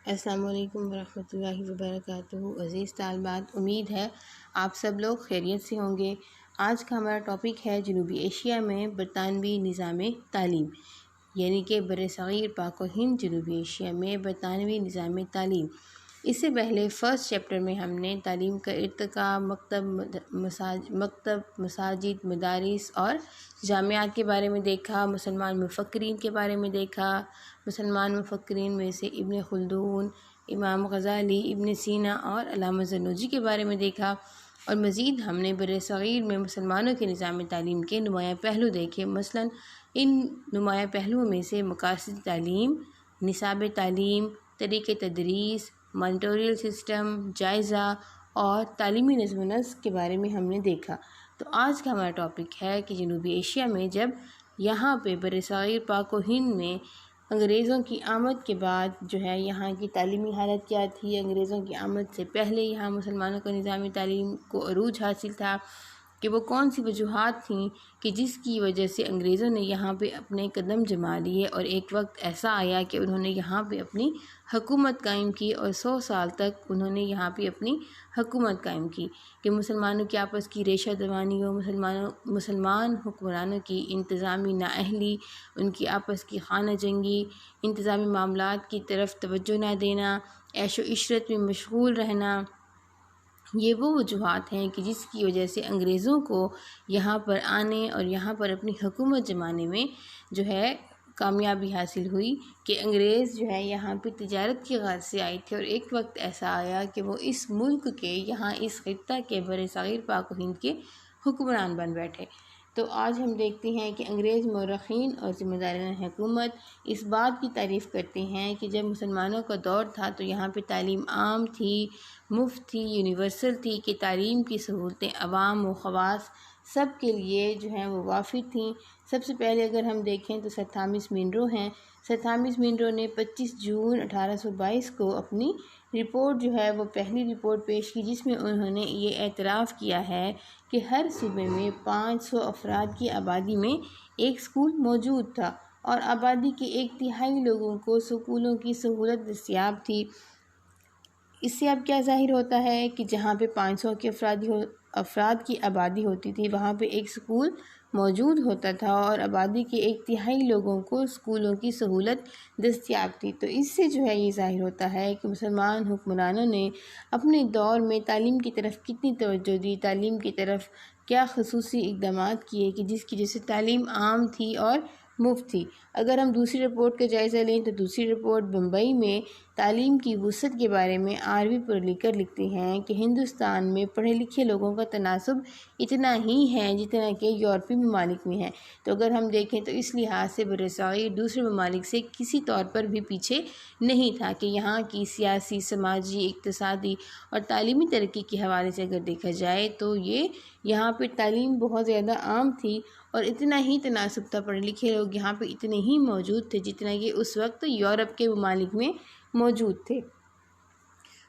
السلام علیکم ورحمۃ اللہ وبرکاتہ۔ عزیز طالبات، امید ہے آپ سب لوگ خیریت سے ہوں گے۔ آج کا ہمارا ٹاپک ہے جنوبی ایشیا میں برطانوی نظام تعلیم، یعنی کہ برصغیر پاک و ہند جنوبی ایشیا میں برطانوی نظام تعلیم۔ اس سے پہلے فرسٹ چیپٹر میں ہم نے تعلیم کا ارتقاء، مکتب، مساجد، مدارس اور جامعات کے بارے میں دیکھا، مسلمان مفکرین کے بارے میں دیکھا۔ مسلمان مفکرین میں سے ابن خلدون، امام غزالی، ابن سینا اور علامہ زرنوجی کے بارے میں دیکھا، اور مزید ہم نے برصغیر میں مسلمانوں کے نظام تعلیم کے نمایاں پہلو دیکھے۔ مثلاً ان نمایاں پہلوؤں میں سے مقاصد تعلیم، نصاب تعلیم، طریقۂ تدریس، مانیٹوریل سسٹم، جائزہ اور تعلیمی نظم و نسق کے بارے میں ہم نے دیکھا۔ تو آج کا ہمارا ٹاپک ہے کہ جنوبی ایشیا میں جب یہاں پہ برصغیر پاک و ہند میں انگریزوں کی آمد کے بعد جو ہے یہاں کی تعلیمی حالت کیا تھی، انگریزوں کی آمد سے پہلے یہاں مسلمانوں کا نظام تعلیم کو عروج حاصل تھا، کہ وہ کون سی وجوہات تھیں کہ جس کی وجہ سے انگریزوں نے یہاں پہ اپنے قدم جما لیے، اور ایک وقت ایسا آیا کہ انہوں نے یہاں پہ اپنی حکومت قائم کی، اور 100 سال تک انہوں نے یہاں پہ اپنی حکومت قائم کی کہ مسلمانوں کی آپس کی ریشہ دوانی ہو، مسلمان حکمرانوں کی انتظامی نااہلی، ان کی آپس کی خانہ جنگی، انتظامی معاملات کی طرف توجہ نہ دینا، عیش و عشرت میں مشغول رہنا، یہ وہ وجوہات ہیں کہ جس کی وجہ سے انگریزوں کو یہاں پر آنے اور یہاں پر اپنی حکومت جمانے میں جو ہے کامیابی حاصل ہوئی، کہ انگریز جو ہے یہاں پہ تجارت کی غرض سے آئے تھے، اور ایک وقت ایسا آیا کہ وہ اس ملک کے، یہاں اس خطہ کے، برصغیر پاک و ہند کے حکمران بن بیٹھے۔ تو آج ہم دیکھتے ہیں کہ انگریز مورخین اور ذمہ داران حکومت اس بات کی تعریف کرتے ہیں کہ جب مسلمانوں کا دور تھا تو یہاں پہ تعلیم عام تھی، مفت تھی، یونیورسل تھی، کہ تعلیم کی سہولتیں عوام و خواص سب کے لیے جو ہیں وہ وافر تھیں۔ سب سے پہلے اگر ہم دیکھیں تو سر تھامس منرو ہیں۔ سر تھامس منرو نے 25 جون 1822 کو اپنی رپورٹ جو ہے وہ پہلی رپورٹ پیش کی، جس میں انہوں نے یہ اعتراف کیا ہے کہ ہر صوبے میں 500 افراد کی آبادی میں ایک اسکول موجود تھا، اور آبادی کے 1/3 لوگوں کو اسکولوں کی سہولت دستیاب تھی۔ اس سے اب کیا ظاہر ہوتا ہے کہ جہاں پہ 500 کے افراد کی آبادی ہوتی تھی، وہاں پہ ایک اسکول موجود ہوتا تھا، اور آبادی کے 1/3 لوگوں کو اسکولوں کی سہولت دستیاب تھی۔ تو اس سے جو ہے یہ ظاہر ہوتا ہے کہ مسلمان حکمرانوں نے اپنے دور میں تعلیم کی طرف کتنی توجہ دی، تعلیم کی طرف کیا خصوصی اقدامات کیے کہ جس کی وجہ سے تعلیم عام تھی اور مفت تھی۔ اگر ہم دوسری رپورٹ کا جائزہ لیں تو دوسری رپورٹ بمبئی میں تعلیم کی وسعت کے بارے میں آروی پرلیکر لکھتے ہیں کہ ہندوستان میں پڑھے لکھے لوگوں کا تناسب اتنا ہی ہے جتنا کہ یورپی ممالک میں ہے۔ تو اگر ہم دیکھیں تو اس لحاظ سے برصغیر دوسرے ممالک سے کسی طور پر بھی پیچھے نہیں تھا، کہ یہاں کی سیاسی، سماجی، اقتصادی اور تعلیمی ترقی کے حوالے سے اگر دیکھا جائے تو یہ یہاں پہ تعلیم بہت زیادہ عام تھی، اور اتنا ہی تناسب تھا، پڑھے لکھے لوگ یہاں پہ اتنے ہی موجود تھے جتنا کہ اس وقت یورپ کے ممالک میں موجود تھے۔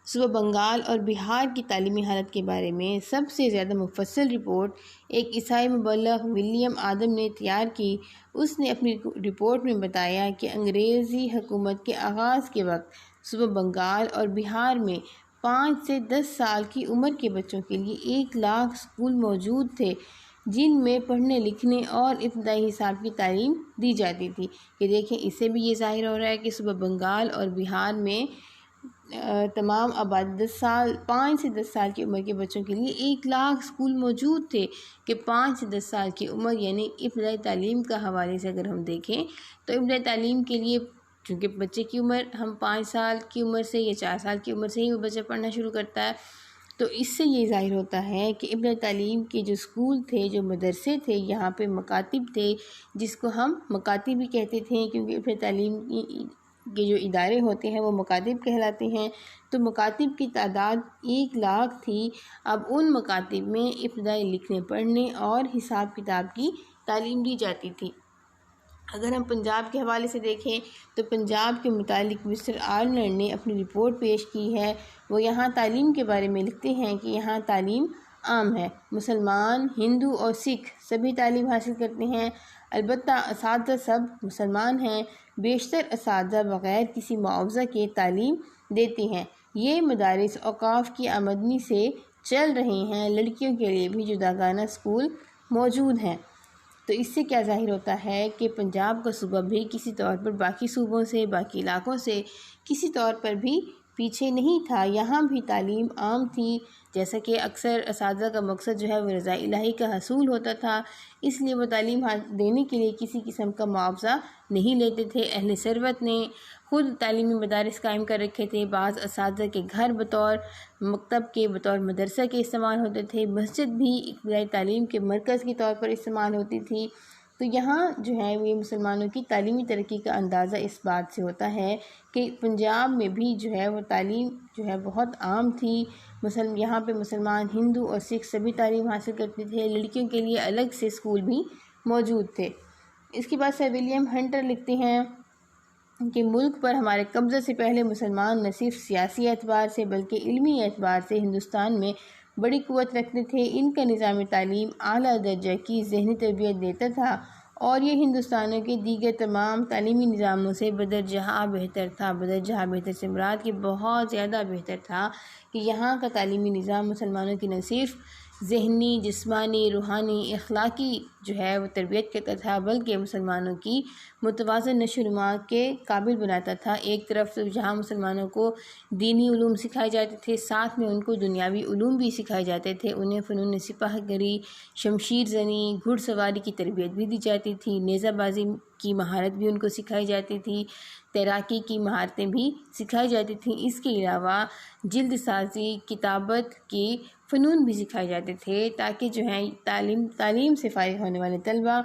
صوبہ بنگال اور بہار کی تعلیمی حالت کے بارے میں سب سے زیادہ مفصل رپورٹ ایک عیسائی مبلغ ولیم آدم نے تیار کی۔ اس نے اپنی رپورٹ میں بتایا کہ انگریزی حکومت کے آغاز کے وقت صوبہ بنگال اور بہار میں 5 سے 10 سال کی عمر کے بچوں کے لیے 1 لاکھ اسکول موجود تھے، جن میں پڑھنے لکھنے اور ابتدائی حساب کی تعلیم دی جاتی تھی۔ کہ دیکھیں اس سے بھی یہ ظاہر ہو رہا ہے کہ صوبہ بنگال اور بہار میں تمام آبادی 5 سے 10 سال کی عمر کے بچوں کے لیے 1 لاکھ اسکول موجود تھے، کہ 5 سے 10 سال کی عمر یعنی ابتدائی تعلیم کا حوالے سے اگر ہم دیکھیں تو ابتدائی تعلیم کے لیے، چونکہ بچے کی عمر ہم 5 سال کی عمر سے یا 4 سال کی عمر سے ہی وہ بچہ پڑھنا شروع کرتا ہے، تو اس سے یہ ظاہر ہوتا ہے کہ ابتدائی تعلیم کے جو اسکول تھے، جو مدرسے تھے، یہاں پہ مکاتب تھے، جس کو ہم مکاتب بھی کہتے تھے، کیونکہ ابتدائی تعلیم کے جو ادارے ہوتے ہیں وہ مکاتب کہلاتے ہیں۔ تو مکاتب کی تعداد 1 لاکھ تھی۔ اب ان مکاتب میں ابتدائی لکھنے پڑھنے اور حساب کتاب کی تعلیم دی جاتی تھی۔ اگر ہم پنجاب کے حوالے سے دیکھیں تو پنجاب کے متعلق مسٹر آرنر نے اپنی رپورٹ پیش کی ہے۔ وہ یہاں تعلیم کے بارے میں لکھتے ہیں کہ یہاں تعلیم عام ہے، مسلمان، ہندو اور سکھ سبھی تعلیم حاصل کرتے ہیں۔ البتہ اساتذہ سب مسلمان ہیں، بیشتر اساتذہ بغیر کسی معاوضہ کے تعلیم دیتے ہیں۔ یہ مدارس اوقاف کی آمدنی سے چل رہے ہیں۔ لڑکیوں کے لیے بھی جداگانہ اسکول موجود ہیں۔ تو اس سے کیا ظاہر ہوتا ہے کہ پنجاب کا صوبہ بھی کسی طور پر باقی صوبوں سے، باقی علاقوں سے کسی طور پر بھی پیچھے نہیں تھا۔ یہاں بھی تعلیم عام تھی، جیسا کہ اکثر اساتذہ کا مقصد جو ہے وہ رضا الہی کا حصول ہوتا تھا، اس لیے وہ تعلیم دینے کے لیے کسی قسم کا معاوضہ نہیں لیتے تھے۔ اہل ثروت نے خود تعلیمی مدارس قائم کر رکھے تھے۔ بعض اساتذہ کے گھر بطور مکتب کے، بطور مدرسہ کے استعمال ہوتے تھے۔ مسجد بھی ابتدائی تعلیم کے مرکز کے طور پر استعمال ہوتی تھی۔ تو یہاں جو ہے یہ مسلمانوں کی تعلیمی ترقی کا اندازہ اس بات سے ہوتا ہے کہ پنجاب میں بھی جو ہے وہ تعلیم جو ہے بہت عام تھی۔ یہاں پہ مسلمان، ہندو اور سکھ سبھی تعلیم حاصل کرتے تھے۔ لڑکیوں کے لیے الگ سے اسکول بھی موجود تھے۔ اس کے بعد سر ولیم ہنٹر لکھتے ہیں کہ ملک پر ہمارے قبضے سے پہلے مسلمان نہ صرف سیاسی اعتبار سے بلکہ علمی اعتبار سے ہندوستان میں بڑی قوت رکھتے تھے۔ ان کا نظام تعلیم اعلیٰ درجہ کی ذہنی تربیت دیتا تھا اور یہ ہندوستانوں کے دیگر تمام تعلیمی نظاموں سے بدرجہ بہتر تھا۔ بدرجہ بہتر سے مراد کہ بہت زیادہ بہتر تھا کہ یہاں کا تعلیمی نظام مسلمانوں کی نہ صرف ذہنی، جسمانی، روحانی، اخلاقی جو ہے وہ تربیت کرتا تھا بلکہ مسلمانوں کی متوازن نشو و نما کے قابل بناتا تھا۔ ایک طرف تو جہاں مسلمانوں کو دینی علوم سکھائے جاتے تھے، ساتھ میں ان کو دنیاوی علوم بھی سکھائے جاتے تھے۔ انہیں فنون سپاہ گری، شمشیر زنی، گھڑ سواری کی تربیت بھی دی جاتی تھی۔ نیزہ بازی کی مہارت بھی ان کو سکھائی جاتی تھی۔ تیراکی کی مہارتیں بھی سکھائی جاتی تھیں۔ اس کے علاوہ جلد سازی، کتابت کی فنون بھی سکھائے جاتے تھے تاکہ جو ہے تعلیم سے فارغ ہونے والے طلبہ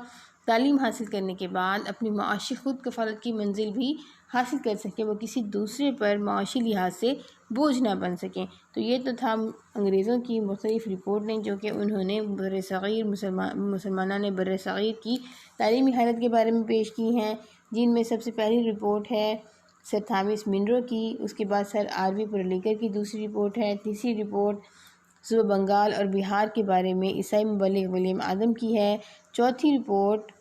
تعلیم حاصل کرنے کے بعد اپنی معاشی خود کفالت کی منزل بھی حاصل کر سکیں، وہ کسی دوسرے پر معاشی لحاظ سے بوجھ نہ بن سکیں۔ تو یہ تو تھا انگریزوں کی مختلف رپورٹیں جو کہ انہوں نے مسلمانوں نے بر صغیر کی تعلیمی حالت کے بارے میں پیش کی ہیں، جن میں سب سے پہلی رپورٹ ہے سر تھامس منرو کی، اس کے بعد سر آر وی پرلیکر کی دوسری رپورٹ ہے، تیسری رپورٹ صوبہ بنگال اور بہار کے بارے میں عیسائی مبلغ ولیم آدم کی ہے، چوتھی رپورٹ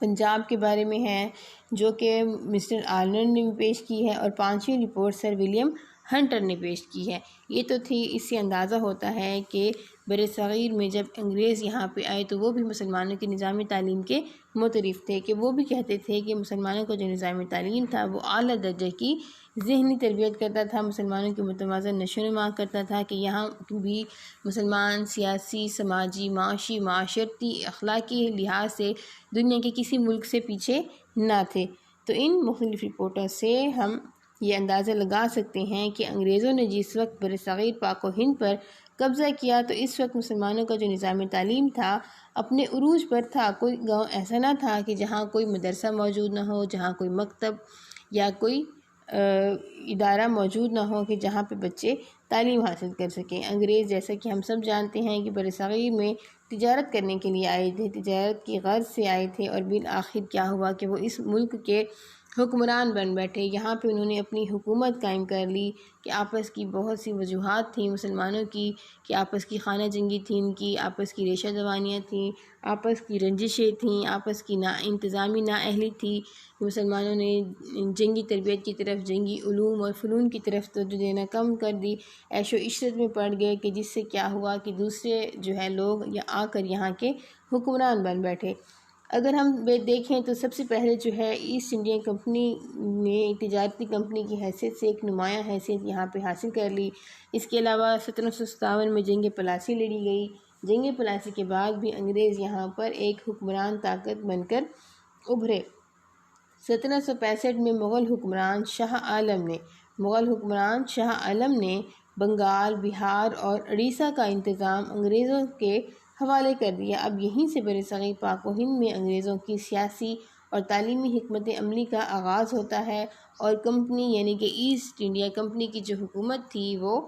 پنجاب کے بارے میں ہے جو کہ مسٹر آرنلڈ نے بھی پیش کی ہے، اور پانچویں رپورٹ سر ولیم ہنٹر نے پیش کی ہے۔ یہ تو تھی، اس سے اندازہ ہوتا ہے کہ بر صغیر میں جب انگریز یہاں پہ آئے تو وہ بھی مسلمانوں کے نظام تعلیم کے مترف تھے، کہ وہ بھی کہتے تھے کہ مسلمانوں کا جو نظام تعلیم تھا وہ اعلیٰ درجے کی ذہنی تربیت کرتا تھا، مسلمانوں کی متوازن نشو و نما کرتا تھا، کہ یہاں بھی مسلمان سیاسی، سماجی، معاشی، معاشرتی، اخلاقی لحاظ سے دنیا کے کسی ملک سے پیچھے نہ تھے۔ تو ان مختلف رپورٹوں سے ہم یہ اندازہ لگا سکتے ہیں کہ انگریزوں نے جس وقت بر صغیر پاک و ہند پر قبضہ کیا تو اس وقت مسلمانوں کا جو نظام تعلیم تھا اپنے عروج پر تھا۔ کوئی گاؤں ایسا نہ تھا کہ جہاں کوئی مدرسہ موجود نہ ہو، جہاں کوئی مکتب یا کوئی ادارہ موجود نہ ہو کہ جہاں پہ بچے تعلیم حاصل کر سکیں۔ انگریز جیسا کہ ہم سب جانتے ہیں کہ بر صغیر میں تجارت کرنے کے لیے آئے تھے، تجارت کی غرض سے آئے تھے، اور بالآخر کیا ہوا کہ وہ اس ملک کے حکمران بن بیٹھے۔ یہاں پہ انہوں نے اپنی حکومت قائم کر لی، کہ آپس کی بہت سی وجوہات تھیں مسلمانوں کی، کہ آپس کی خانہ جنگی تھی، ان کی آپس کی ریشہ دوانیاں تھیں، آپس کی رنجشیں تھیں، آپس کی انتظامی نااہلی تھی۔ مسلمانوں نے جنگی تربیت کی طرف، جنگی علوم اور فنون کی طرف توجہ دینا کم کر دی، عیش و عشرت میں پڑ گئے، کہ جس سے کیا ہوا کہ دوسرے جو ہے لوگ آ کر یہاں کے حکمران بن بیٹھے۔ اگر ہم دیکھیں تو سب سے پہلے جو ہے ایسٹ انڈیا کمپنی نے تجارتی کمپنی کی حیثیت سے ایک نمایاں حیثیت یہاں پہ حاصل کر لی۔ اس کے علاوہ 1757 میں جنگ پلاسی لڑی گئی۔ جنگ پلاسی کے بعد بھی انگریز یہاں پر ایک حکمران طاقت بن کر ابھرے۔ 1765 میں مغل حکمران شاہ عالم نے بنگال، بہار اور اڑیسہ کا انتظام انگریزوں کے حوالے کر دیا۔ اب یہیں سے بر صغیر پاک و ہند میں انگریزوں کی سیاسی اور تعلیمی حکمت عملی کا آغاز ہوتا ہے، اور کمپنی یعنی کہ ایسٹ انڈیا کمپنی کی جو حکومت تھی وہ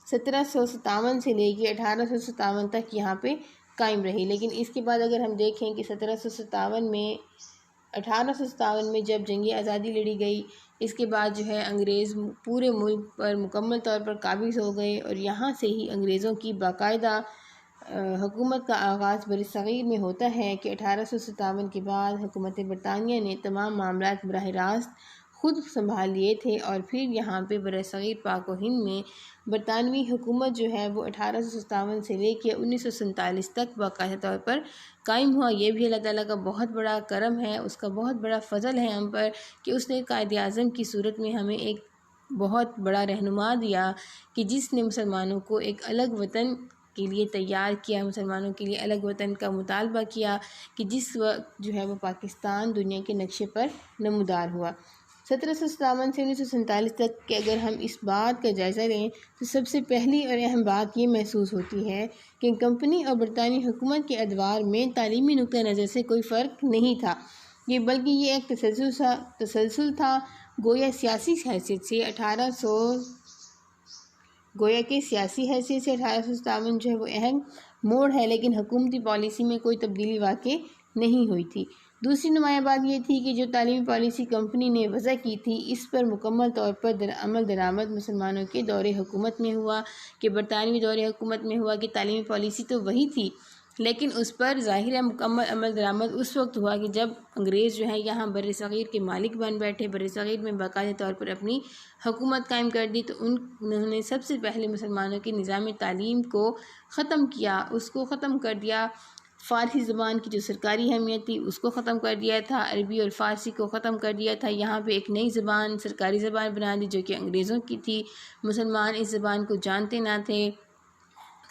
1757 سے لے کے 1857 تک یہاں پہ قائم رہی۔ لیکن اس کے بعد اگر ہم دیکھیں کہ 1857 میں جب جنگ آزادی لڑی گئی، اس کے بعد جو ہے انگریز پورے ملک پر مکمل طور پر قابض ہو گئے، اور یہاں سے ہی انگریزوں کی باقاعدہ حکومت کا آغاز برصغیر میں ہوتا ہے کہ 1857 کے بعد حکومت برطانیہ نے تمام معاملات براہ راست خود سنبھال لیے تھے، اور پھر یہاں پہ برصغیر پاک و ہند میں برطانوی حکومت جو ہے وہ 1857 سے لے کے 1947 تک باقاعدہ طور پر قائم ہوا۔ یہ بھی اللہ تعالیٰ کا بہت بڑا کرم ہے، اس کا بہت بڑا فضل ہے ہم پر کہ اس نے قائد اعظم کی صورت میں ہمیں ایک بہت بڑا رہنما دیا کہ جس نے مسلمانوں کو ایک الگ وطن کے لیے تیار کیا، مسلمانوں کے لیے الگ وطن کا مطالبہ کیا کہ جس وقت جو ہے وہ پاکستان دنیا کے نقشے پر نمودار ہوا۔ 1757 سے 1947 تک کہ اگر ہم اس بات کا جائزہ لیں تو سب سے پہلی اور اہم بات یہ محسوس ہوتی ہے کہ کمپنی اور برطانوی حکومت کے ادوار میں تعلیمی نقطہ نظر سے کوئی فرق نہیں تھا، بلکہ یہ ایک تسلسل تھا۔ گویا کہ سیاسی حیثیت سے 1857 جو ہے وہ اہم موڑ ہے، لیکن حکومتی پالیسی میں کوئی تبدیلی واقع نہیں ہوئی تھی۔ دوسری نمایاں بات یہ تھی کہ جو تعلیمی پالیسی کمپنی نے وضع کی تھی اس پر مکمل طور پر عمل درآمد مسلمانوں کے دور حکومت میں ہوا، کہ برطانوی دور حکومت میں ہوا کہ تعلیمی پالیسی تو وہی تھی لیکن اس پر ظاہر مکمل عمل درآمد اس وقت ہوا کہ جب انگریز جو ہے یہاں برصغیر کے مالک بن بیٹھے، برصغیر میں باقاعدہ طور پر اپنی حکومت قائم کر دی، تو انہوں نے سب سے پہلے مسلمانوں کے نظام تعلیم کو ختم کیا، اس کو ختم کر دیا۔ فارسی زبان کی جو سرکاری اہمیت تھی اس کو ختم کر دیا تھا، عربی اور فارسی کو ختم کر دیا تھا، یہاں پہ ایک نئی زبان سرکاری زبان بنا دی جو کہ انگریزوں کی تھی، مسلمان اس زبان کو جانتے نہ تھے۔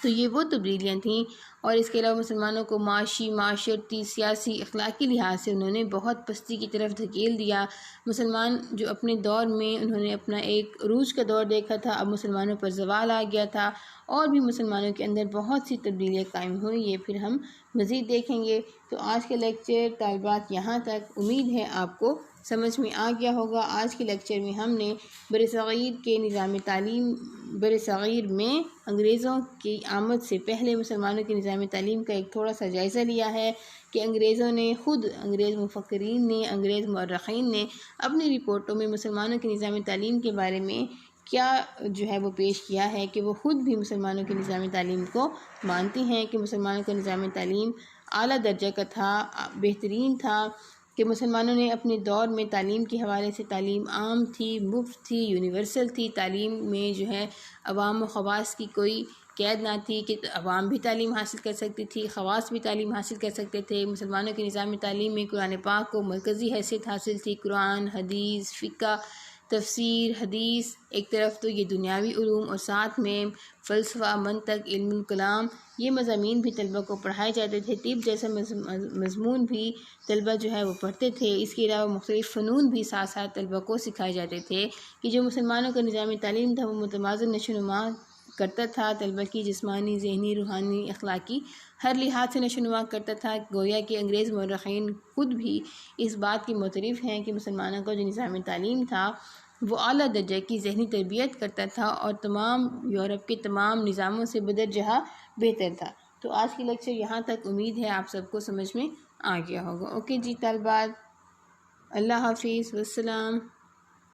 تو یہ وہ تبدیلیاں تھیں، اور اس کے علاوہ مسلمانوں کو معاشی، معاشرتی، سیاسی، اخلاقی لحاظ سے انہوں نے بہت پستی کی طرف دھکیل دیا۔ مسلمان جو اپنے دور میں انہوں نے اپنا ایک عروج کا دور دیکھا تھا، اب مسلمانوں پر زوال آ گیا تھا، اور بھی مسلمانوں کے اندر بہت سی تبدیلیاں قائم ہوئی، یہ پھر ہم مزید دیکھیں گے۔ تو آج کے لیکچر طالبات یہاں تک، امید ہے آپ کو سمجھ میں آ گیا ہوگا۔ آج کے لیکچر میں ہم نے برصغیر کے نظام تعلیم، برصغیر میں انگریزوں کی آمد سے پہلے مسلمانوں کے نظام تعلیم کا ایک تھوڑا سا جائزہ لیا ہے کہ انگریزوں نے خود، انگریز مفکرین نے، انگریز مورخین نے اپنی رپورٹوں میں مسلمانوں کے نظام تعلیم کے بارے میں کیا جو ہے وہ پیش کیا ہے کہ وہ خود بھی مسلمانوں کے نظام تعلیم کو مانتے ہیں کہ مسلمانوں کا نظام تعلیم اعلیٰ درجہ کا تھا، بہترین تھا، کہ مسلمانوں نے اپنے دور میں تعلیم کے حوالے سے تعلیم عام تھی، مفت تھی، یونیورسل تھی، تعلیم میں جو ہے عوام و خواص کی کوئی قید نہ تھی کہ عوام بھی تعلیم حاصل کر سکتی تھی، خواص بھی تعلیم حاصل کر سکتے تھے۔ مسلمانوں کے نظام تعلیم میں قرآن پاک کو مرکزی حیثیت حاصل تھی، قرآن، حدیث، فقہ، تفسیر، حدیث ایک طرف تو یہ دنیاوی علوم، اور ساتھ میں فلسفہ، منطق، علم الکلام، یہ مضامین بھی طلبہ کو پڑھائے جاتے تھے، طب جیسا مضمون بھی طلبہ جو ہے وہ پڑھتے تھے۔ اس کے علاوہ مختلف فنون بھی ساتھ ساتھ طلبہ کو سکھائے جاتے تھے کہ جو مسلمانوں کا نظام تعلیم تھا وہ متوازن نشو و نما کرتا تھا، طلبہ کی جسمانی، ذہنی، روحانی، اخلاقی ہر لحاظ سے نشو و نما کرتا تھا۔ گویا کہ انگریز مورخین خود بھی اس بات کے معترف ہیں کہ مسلمانوں کا جو نظام تعلیم تھا وہ اعلیٰ درجے کی ذہنی تربیت کرتا تھا اور تمام یورپ کے تمام نظاموں سے بدرجہ بہتر تھا۔ تو آج کی لیکچر یہاں تک، امید ہے آپ سب کو سمجھ میں آ گیا ہوگا۔ اوکے جی طالبات، اللہ حافظ، والسلام۔